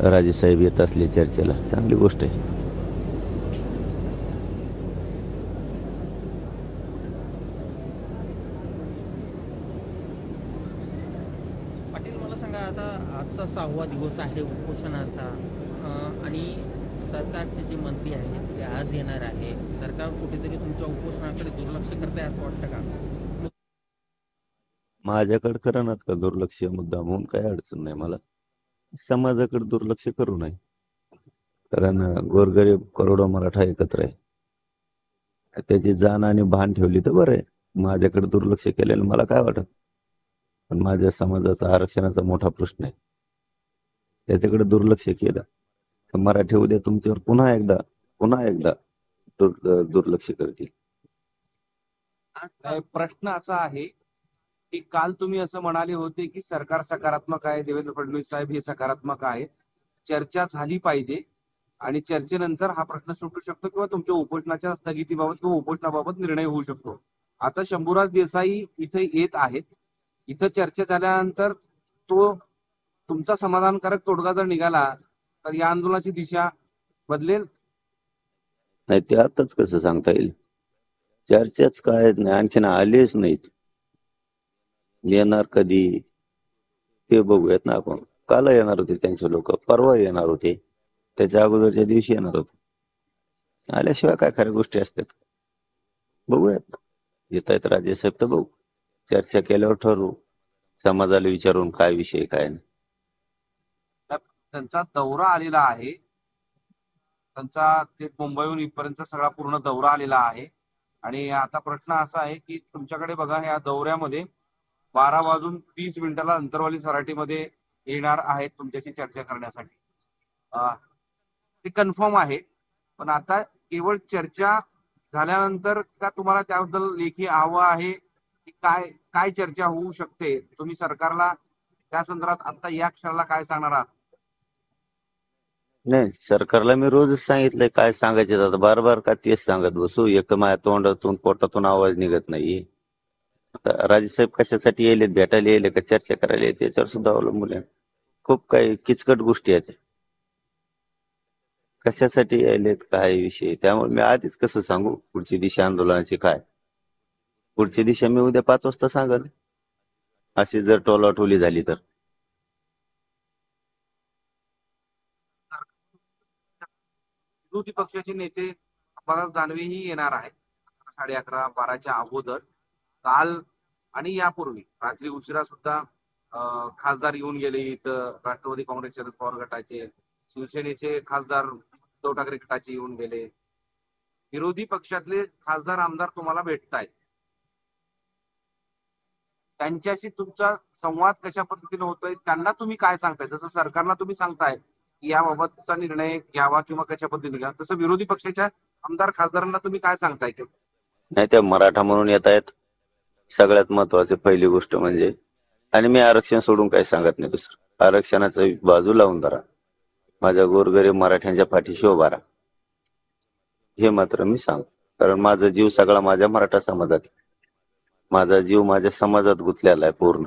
राजेसाहेब येत असले चर्चेला, चांगली गोष्ट आहे. पाटील, मला सांगा, आता आजचा 6वा दिवस आहे उपोषणाचा, आणि सरकारचे जे मंत्री आहेत ते आज येणार आहे. सरकार कुठेतरी तुमच्या उपोषणाकडे दुर्लक्ष करते असं वाटतं का? माझ्याकडे करणार का दुर्लक्ष मुद्दा म्हणून? काही अडचण नाही मला. समाजाकडे दुर्लक्ष करू नये, कारण गोरगरीब करोडो मराठा एकत्र आहे. त्याची जाण आणि भान ठेवली तर बरं आहे. माझ्याकडे दुर्लक्ष केलेलं मला काय वाटत, पण माझ्या समाजाचा आरक्षणाचा मोठा प्रश्न आहे. त्याच्याकडे दुर्लक्ष केलं तर मराठी उद्या तुमच्यावर पुन्हा एकदा दुर्लक्ष करतील. प्रश्न असा आहे की काल तुम्ही असं म्हणाले होते की सरकार सकारात्मक आहे, देवेंद्र फडणवीस साहेब हे सकारात्मक आहे, चर्चा झाली पाहिजे आणि चर्चेनंतर हा प्रश्न सुटू शकतो किंवा तुमच्या उपोषणाच्या स्थगितीबाबत किंवा उपोषणाबाबत निर्णय होऊ शकतो. आता शंभूराज देसाई इथे येत आहेत. इथं चर्चा झाल्यानंतर तो तुमचा समाधानकारक तोडगा जर निघाला तर या आंदोलनाची दिशा बदलेल. नाही, ते आताच कसं सांगता येईल? चर्चाच काय नाही, आणखीन आलेच नाहीत. येणार कधी ते बघूयात ना आपण. काल येणार होते त्यांचे लोक, परवा येणार होते, त्याच्या अगोदरच्या दिवशी येणार होते. आल्याशिवाय काय खऱ्या गोष्टी असतात? बघूयात. येत आहेत राजेसाहेब तर बघू, चर्चा केल्यावर ठरवू, समाजाला विचारून काय विषय काय नाही. त्यांचा दौरा आलेला आहे, त्यांचा ते मुंबईहून इथपर्यंत सगळा पूर्ण दौरा आलेला आहे. आणि आता प्रश्न असा आहे की तुमच्याकडे बघा, या दौऱ्यामध्ये 12:30 अंतरवाली सराटीमध्ये येणार आहेत तुमच्याशी चर्चा करण्यासाठी. ते कन्फर्म आहे, पण आता केवळ चर्चा झाल्यानंतर का तुम्हाला त्याबद्दल लेखी हवं आहे की काय काय चर्चा होऊ शकते? तुम्ही सरकारला त्या संदर्भात आता या क्षणाला काय सांगणार आहात? नाही, सरकारला मी रोजच सांगितलंय काय सांगायचे. आता बार बार का तेच सांगत बसू? एक तर माझ्या तोंडातून पोटातून आवाज निघत नाही. आता राजेसाहेब कशासाठी येले, भेटायला येले का चर्चा करायला येते, त्याच्यावर सुद्धा अवलंबून आहे. खूप काही किचकट गोष्टी आहेत. कशासाठी यायलेत, काय विषय, त्यामुळे मी आधीच कसं सांगू पुढची दिशा आंदोलनाची काय? पुढची दिशा मी उद्या 5 वाजता सांगेन, अशी जर टोलाटोली झाली तर. विरोधी पक्षाचे नेते अंबादास दानवेही येणार आहेत 11:30-12च्या अगोदर. काल आणि यापूर्वी रात्री उशिरा सुद्धा खासदार येऊन गेले इथं. राष्ट्रवादी काँग्रेस शरद पवार गटाचे, शिवसेनेचे खासदार उद्धव ठाकरे गटाचे येऊन गेले. विरोधी पक्षातले खासदार आमदार तुम्हाला भेटतायत. त्यांच्याशी तुमचा संवाद कशा पद्धतीने होतोय, त्यांना तुम्ही काय सांगताय? जसं सरकारला तुम्ही सांगताय की याबाबतचा निर्णय घ्यावा किंवा कशा पद्धतीने घ्या, तसं विरोधी पक्षाच्या आमदार खासदारांना तुम्ही काय सांगताय? नाही, त्या मराठा म्हणून येत आहेत, सगळ्यात महत्वाची पहिली गोष्ट म्हणजे. आणि मी आरक्षण सोडून काही सांगत नाही. दुसरं, आरक्षणाचा बाजू लावून धरा, माझ्या गोरगरीब मराठ्यांच्या पाठीशी उभा राहा, हे मात्र मी सांग. कारण माझा जीव सगळा माझ्या मराठा समाजात, माझा जीव माझ्या समाजात गुंतलेला आहे पूर्ण.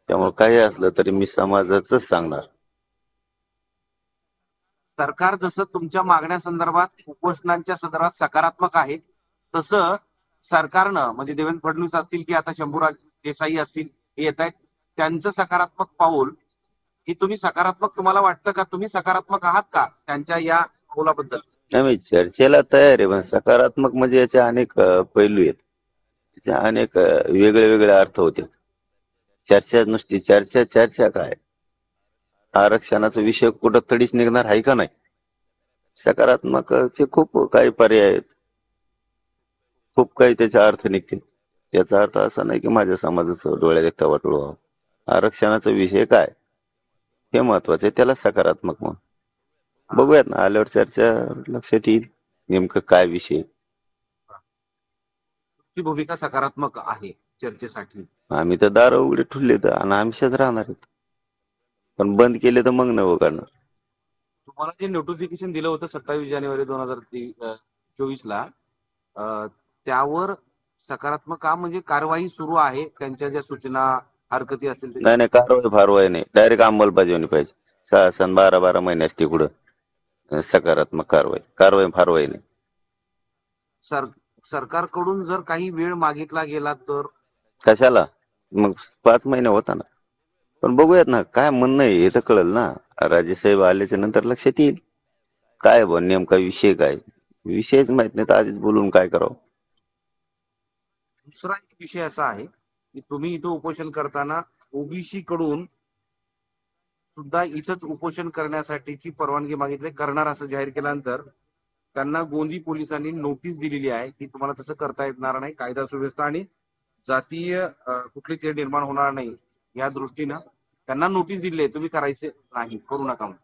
त्यामुळे काही असलं तरी मी समाजाच सांगणार. सरकार जसं तुमच्या मागण्या संदर्भात, उपोषणांच्या संदर्भात सकारात्मक आहे, तसं सरकारनं, म्हणजे देवेंद्र फडणवीस असतील की आता शंभूराज देसाई असतील, हे येत आहेत, त्यांचं सकारात्मक पाऊल हे तुम्ही सकारात्मक, तुम्हाला वाटतं का? तुम्ही सकारात्मक आहात का त्यांच्या या पाऊलाबद्दल? नाही, मी चर्चेला तयार आहे, पण सकारात्मक म्हणजे याचे अनेक पैलू आहेत, त्याचे अनेक वेगळे वेगळे अर्थ होते. चर्चा नुसती चर्चा, चर्चा काय? आरक्षणाचा विषय कुठं तडीच निघणार आहे का नाही? सकारात्मकचे खूप काही पर्याय आहेत, खूप काही त्याचा अर्थ निघतील. याचा अर्थ असा नाही की माझ्या समाजाचं डोळ्यात एकटा वाटोळ व्हावं. आरक्षणाचा विषय काय हे महत्वाचं आहे, त्याला सकारात्मक म्हणून बघूयात ना, आल्यावर चर्चा लक्षात येईल नेमकं काय विषय. तुमची भूमिका सकारात्मक आहे चर्चेसाठी. आम्ही तर दार उघडे ठुलले तर आणि आमच्याच राहणार आहेत, पण बंद केले तर मग नाही करणार. तुम्हाला जे नोटिफिकेशन दिलं होतं 27 जानेवारी 2024ला, त्यावर सकारात्मक काम म्हणजे कारवाई सुरू आहे, त्यांच्या ज्या सूचना हरकती असतील नाही नाही, कारवाई फारवाई नाही, डायरेक्ट अंमलबजावणी पाहिजे. 6 12 महिने असते कुठं सकारात्मक कारवाई फारवाई नाही. सर सरकारकडून जर काही वेळ मागितला गेला तर कशाला मग 5 महिने होता ना. पण बघूयात ना काय म्हणणं आहे हे तर कळलं ना. राजेसाहेब आल्याच्या नंतर लक्षात येईल काय नेमका विषय काय. विषयच माहित नाही तर आधीच बोलून काय करावं. दुसरा एक विषय असा आहे की तुम्ही इथं उपोषण करताना ओबीसी कडून सुद्धा इथंच उपोषण करण्यासाठीची परवानगी मागितली करणार असं जाहीर केल्यानंतर त्यांना गोंदी पोलिसांनी नोटीस दिलेली आहे की तुम्हाला तसं करता येणार नाही. कायदा सुव्यवस्था आणि जातीय कुठली ते निर्माण होणार नाही या दृष्टीनं त्यांना नोटीस दिली आहे तुम्ही करायचे नाही करू नका म्हणून.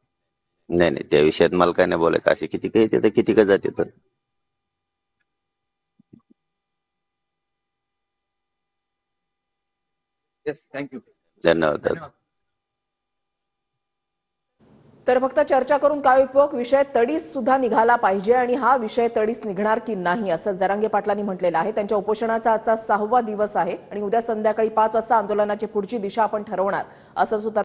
नाही नाही त्या विषयात मला काय नाही बोलायचं. असे किती काही येते तर किती का जाते तर. Yes thank you. धन्यवाद. तर फक्त चर्चा करून काय उपयोग, विषय तडीस सुद्धा निघाला पाहिजे आणि हा विषय तडीस निघणार की नाही असं जरांगे पाटलांनी म्हटलेलं आहे. त्यांच्या उपोषणाचा आजचा 6वा दिवस आहे आणि उद्या संध्याकाळी 5 वाजता आंदोलनाची पुढची दिशा आपण ठरवणार असं सुद्धा